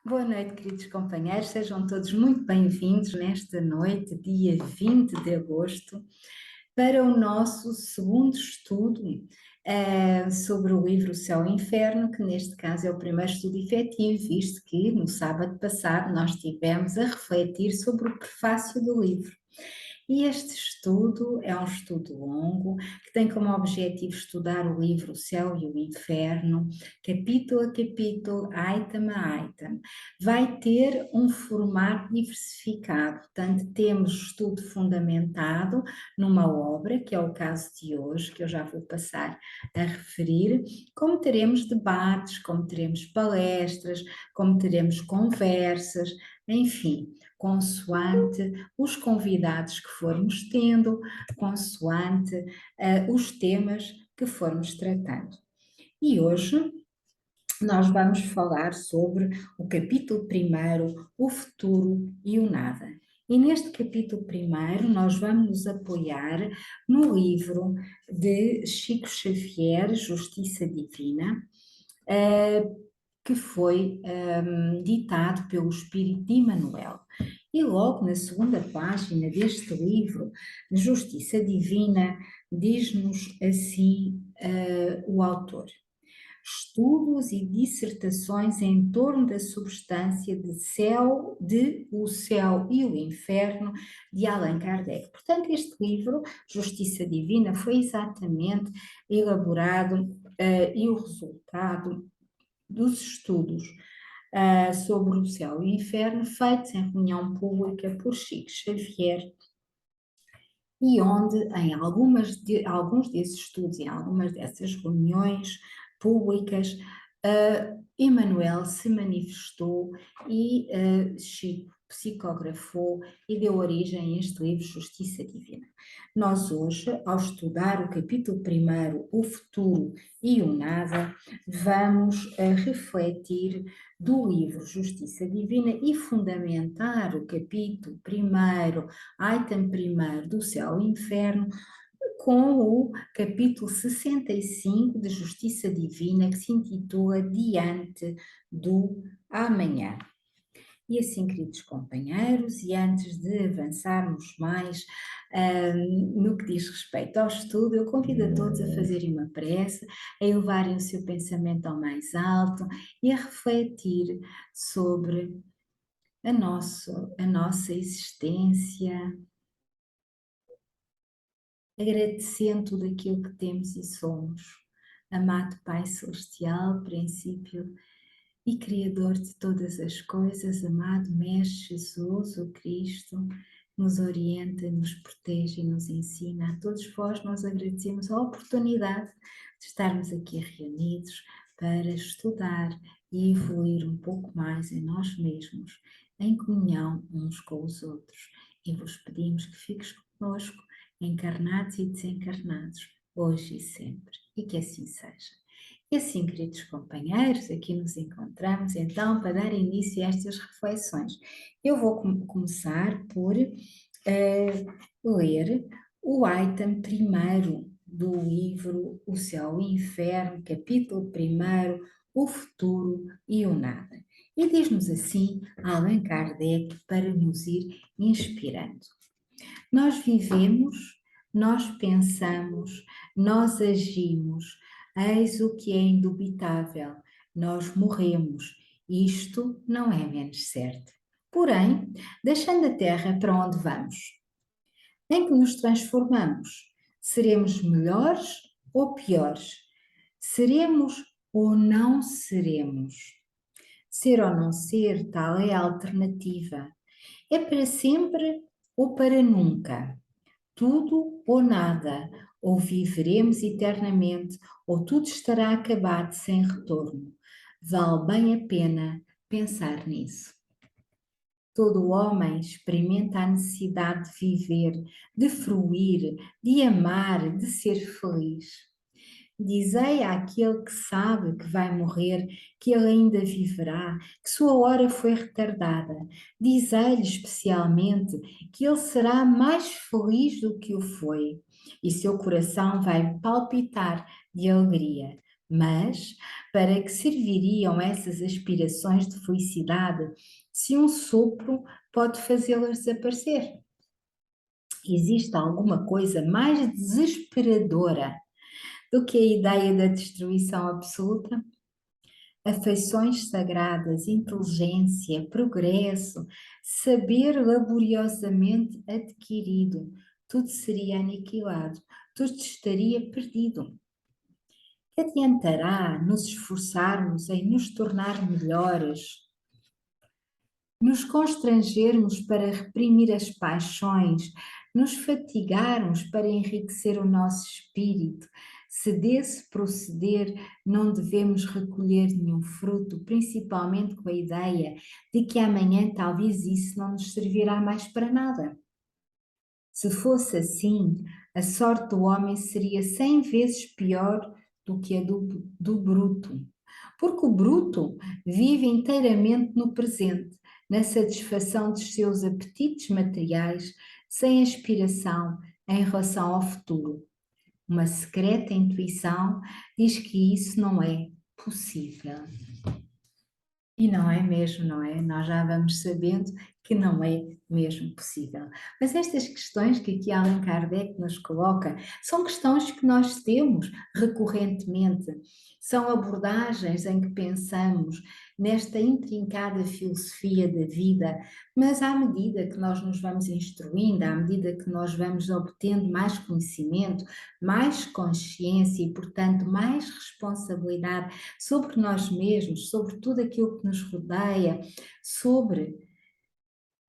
Boa noite, queridos companheiros, sejam todos muito bem-vindos nesta noite, dia 20 de agosto, para o nosso segundo estudo sobre o livro O Céu e o Inferno, que neste caso é o primeiro estudo efetivo, visto que no sábado passado nós estivemos a refletir sobre o prefácio do livro. E este estudo é um estudo longo, que tem como objetivo estudar o livro O Céu e o Inferno, capítulo a capítulo, item a item. Vai ter um formato diversificado, portanto, temos estudo fundamentado numa obra, que é o caso de hoje, que eu já vou passar a referir, como teremos debates, como teremos palestras, como teremos conversas, enfim, consoante os convidados que formos tendo, consoante os temas que formos tratando. E hoje nós vamos falar sobre o capítulo primeiro, o futuro e o nada. E neste capítulo primeiro nós vamos nos apoiar no livro de Chico Xavier, Justiça Divina, que foi ditado pelo Espírito de Emmanuel. E logo na segunda página deste livro, Justiça Divina, diz-nos assim o autor: estudos e dissertações em torno da substância de O Céu e o Inferno, de Allan Kardec. Portanto, este livro, Justiça Divina, foi exatamente elaborado e o resultado dos estudos sobre o céu e o inferno, feitos em reunião pública por Chico Xavier, e onde em alguns desses estudos, em algumas dessas reuniões públicas, Emmanuel se manifestou e Chico psicografou e deu origem a este livro Justiça Divina. Nós hoje, ao estudar o capítulo primeiro, o futuro e o nada, vamos refletir do livro Justiça Divina e fundamentar o capítulo primeiro, item primeiro do Céu e Inferno, com o capítulo 65 de Justiça Divina, que se intitula Diante do Amanhã. E assim, queridos companheiros, e antes de avançarmos mais no que diz respeito ao estudo, eu convido a todos a fazerem uma prece, a elevarem o seu pensamento ao mais alto e a refletir sobre a nossa existência, agradecendo tudo aquilo que temos e somos. Amado Pai Celestial, princípio e Criador de todas as coisas, amado Mestre Jesus, o Cristo, nos orienta, nos protege e nos ensina. A todos vós nós agradecemos a oportunidade de estarmos aqui reunidos para estudar e evoluir um pouco mais em nós mesmos, em comunhão uns com os outros. E vos pedimos que fiques conosco, encarnados e desencarnados, hoje e sempre, e que assim seja. E assim, queridos companheiros, aqui nos encontramos então para dar início a estas reflexões. Eu vou começar por ler o item primeiro do livro O Céu e o Inferno, capítulo primeiro, o futuro e o nada. E diz-nos assim Allan Kardec para nos ir inspirando. Nós vivemos, nós pensamos, nós agimos, eis o que é indubitável, nós morremos, isto não é menos certo. Porém, deixando a Terra, para onde vamos? Em que nos transformamos? Seremos melhores ou piores? Seremos ou não seremos? Ser ou não ser, tal é a alternativa. É para sempre ou para nunca? Tudo ou nada, ou viveremos eternamente, ou tudo estará acabado sem retorno. Vale bem a pena pensar nisso. Todo homem experimenta a necessidade de viver, de fruir, de amar, de ser feliz. Dizei àquele que sabe que vai morrer, que ele ainda viverá, que sua hora foi retardada. Dizei-lhe especialmente que ele será mais feliz do que o foi, e seu coração vai palpitar de alegria. Mas para que serviriam essas aspirações de felicidade se um sopro pode fazê-las desaparecer? Existe alguma coisa mais desesperadora do que a ideia da destruição absoluta? Afeições sagradas, inteligência, progresso, saber laboriosamente adquirido, tudo seria aniquilado, tudo estaria perdido. Que adiantará nos esforçarmos em nos tornar melhores, nos constrangermos para reprimir as paixões, nos fatigarmos para enriquecer o nosso espírito, se desse proceder não devemos recolher nenhum fruto, principalmente com a ideia de que amanhã talvez isso não nos servirá mais para nada. Se fosse assim, a sorte do homem seria 100 vezes pior do que a do bruto, porque o bruto vive inteiramente no presente, na satisfação dos seus apetites materiais, sem aspiração em relação ao futuro. Uma secreta intuição diz que isso não é possível. E não é mesmo, não é? Nós já vamos sabendo que não é mesmo possível. Mas estas questões que aqui Allan Kardec nos coloca são questões que nós temos recorrentemente, são abordagens em que pensamos nesta intrincada filosofia da vida, mas à medida que nós nos vamos instruindo, à medida que nós vamos obtendo mais conhecimento, mais consciência e, portanto, mais responsabilidade sobre nós mesmos, sobre tudo aquilo que nos rodeia, sobre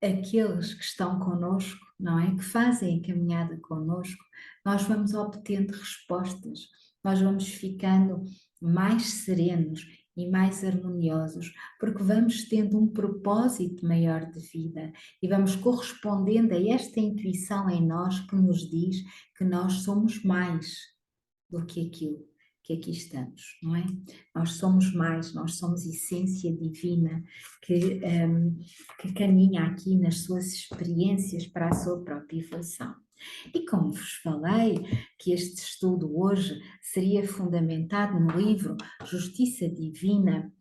aqueles que estão connosco, não é? Que fazem a caminhada connosco, nós vamos obtendo respostas, nós vamos ficando mais serenos e mais harmoniosos, porque vamos tendo um propósito maior de vida e vamos correspondendo a esta intuição em nós que nos diz que nós somos mais do que aquilo que aqui estamos, não é? Nós somos mais, nós somos essência divina que caminha aqui nas suas experiências para a sua própria evolução. E como vos falei, que este estudo hoje seria fundamentado no livro Justiça Divina,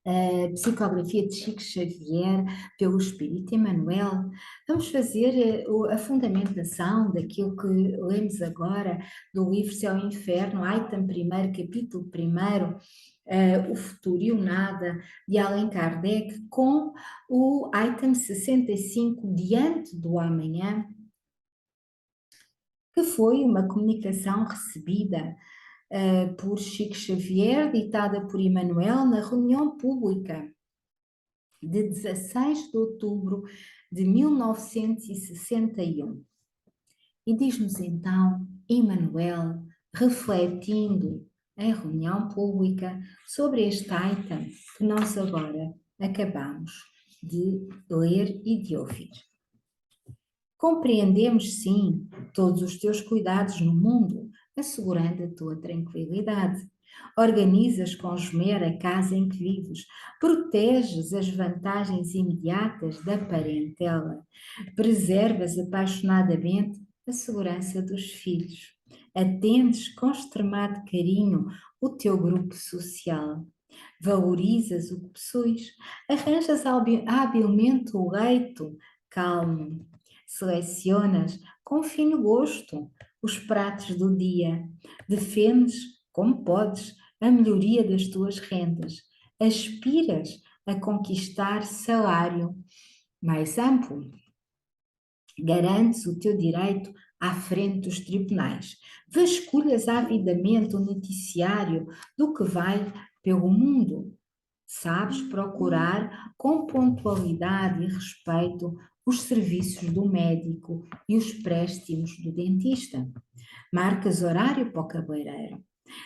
a psicografia de Chico Xavier pelo Espírito Emmanuel, vamos fazer a fundamentação daquilo que lemos agora do livro Céu e Inferno, item 1, capítulo 1, o futuro e o nada, de Allan Kardec, com o item 65, diante do amanhã, que foi uma comunicação recebida por Chico Xavier, ditada por Emmanuel na reunião pública de 16 de outubro de 1961. E diz-nos então Emmanuel, refletindo em reunião pública sobre este item que nós agora acabamos de ler e de ouvir. Compreendemos, sim, todos os teus cuidados no mundo, assegurando a tua tranquilidade. Organizas com esmero a casa em que vives, proteges as vantagens imediatas da parentela, preservas apaixonadamente a segurança dos filhos, atendes com extremado carinho o teu grupo social, valorizas o que possuis, arranjas habilmente o leito calmo, selecionas com fino gosto os pratos do dia, defendes, como podes, a melhoria das tuas rendas, aspiras a conquistar salário mais amplo, garantes o teu direito à frente dos tribunais, vasculhas avidamente o noticiário do que vai pelo mundo, sabes procurar com pontualidade e respeito os serviços do médico e os préstimos do dentista. Marcas horário para o cabeleireiro.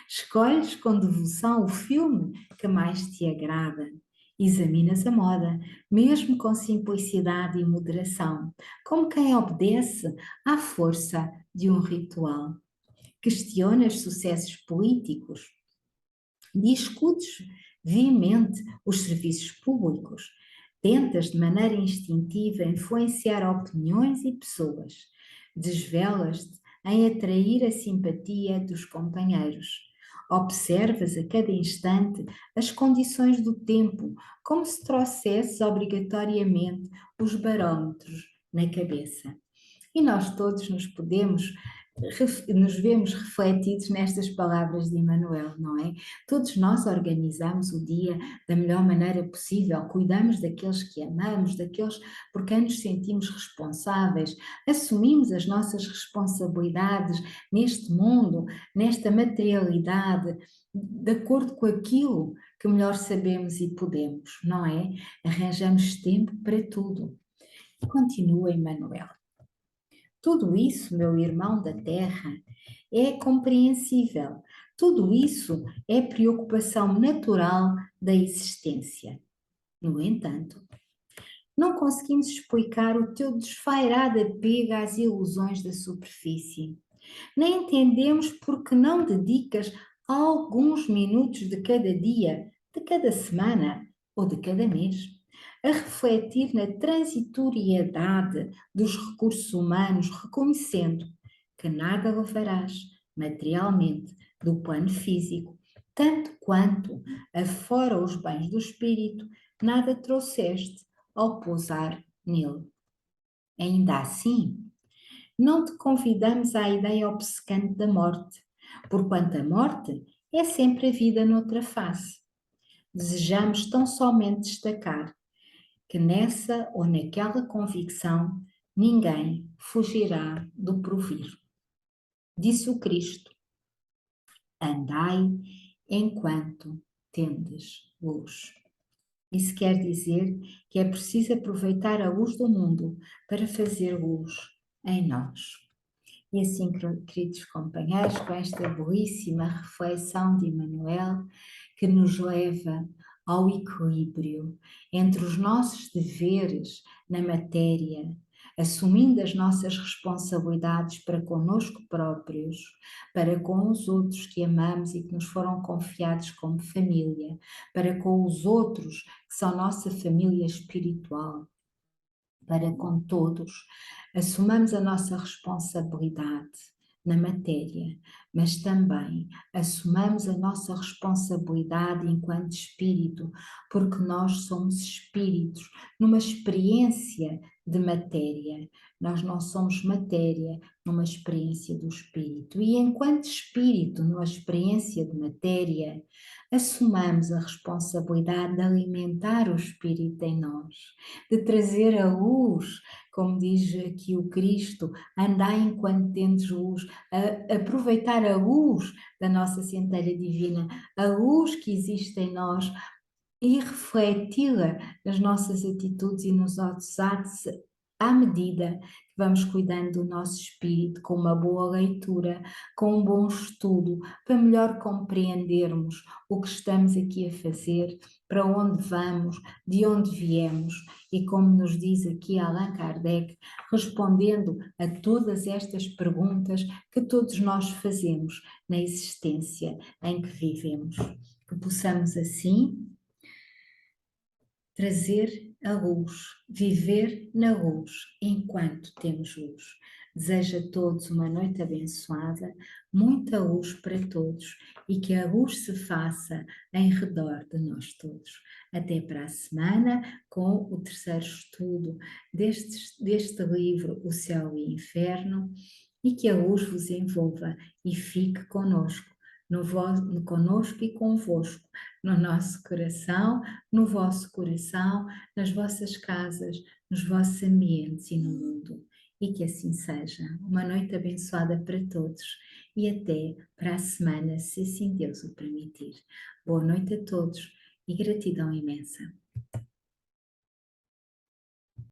Escolhes com devoção o filme que mais te agrada. Examinas a moda, mesmo com simplicidade e moderação, como quem obedece à força de um ritual. Questionas sucessos políticos, discutes veemente os serviços públicos, tentas de maneira instintiva influenciar opiniões e pessoas, desvelas-te em atrair a simpatia dos companheiros, Observas a cada instante as condições do tempo, como se trouxesses obrigatoriamente os barómetros na cabeça. E nós todos nos vemos refletidos nestas palavras de Emmanuel, não é? Todos nós organizamos o dia da melhor maneira possível, cuidamos daqueles que amamos, daqueles por quem nos sentimos responsáveis, assumimos as nossas responsabilidades neste mundo, nesta materialidade, de acordo com aquilo que melhor sabemos e podemos, não é? Arranjamos tempo para tudo. E continua Emmanuel. Tudo isso, meu irmão da terra, é compreensível. Tudo isso é preocupação natural da existência. No entanto, não conseguimos explicar o teu desvairado apego às ilusões da superfície. Nem entendemos porque não dedicas alguns minutos de cada dia, de cada semana ou de cada mês a refletir na transitoriedade dos recursos humanos, reconhecendo que nada levarás materialmente do plano físico, tanto quanto, afora os bens do espírito, nada trouxeste ao pousar nele. Ainda assim, não te convidamos à ideia obcecante da morte, porquanto a morte é sempre a vida noutra face. Desejamos tão somente destacar que nessa ou naquela convicção ninguém fugirá do porvir. Disse o Cristo: andai enquanto tendes luz. Isso quer dizer que é preciso aproveitar a luz do mundo para fazer luz em nós. E assim, queridos companheiros, com esta belíssima reflexão de Emmanuel, que nos leva ao equilíbrio entre os nossos deveres na matéria, assumindo as nossas responsabilidades para connosco próprios, para com os outros que amamos e que nos foram confiados como família, para com os outros que são nossa família espiritual, para com todos, assumamos a nossa responsabilidade na matéria, mas também assumamos a nossa responsabilidade enquanto espírito, porque nós somos espíritos numa experiência de matéria. Nós não somos matéria numa experiência do espírito. E enquanto espírito numa experiência de matéria, assumamos a responsabilidade de alimentar o espírito em nós, de trazer a luz, como diz aqui o Cristo, andai enquanto tendes luz, aproveitar a luz da nossa centelha divina, a luz que existe em nós e refleti-la nas nossas atitudes e nos nossos atos à medida que vamos cuidando do nosso espírito, com uma boa leitura, com um bom estudo, para melhor compreendermos o que estamos aqui a fazer, para onde vamos, de onde viemos, e como nos diz aqui Allan Kardec, respondendo a todas estas perguntas que todos nós fazemos na existência em que vivemos. Que possamos assim trazer a luz, viver na luz enquanto temos luz. Desejo a todos uma noite abençoada, muita luz para todos e que a luz se faça em redor de nós todos. Até para a semana com o terceiro estudo deste livro, O Céu e o Inferno, e que a luz vos envolva e fique conosco, conosco e convosco, no nosso coração, no vosso coração, nas vossas casas, nos vossos ambientes e no mundo. E que assim seja. Uma noite abençoada para todos e até para a semana, se assim Deus o permitir. Boa noite a todos e gratidão imensa.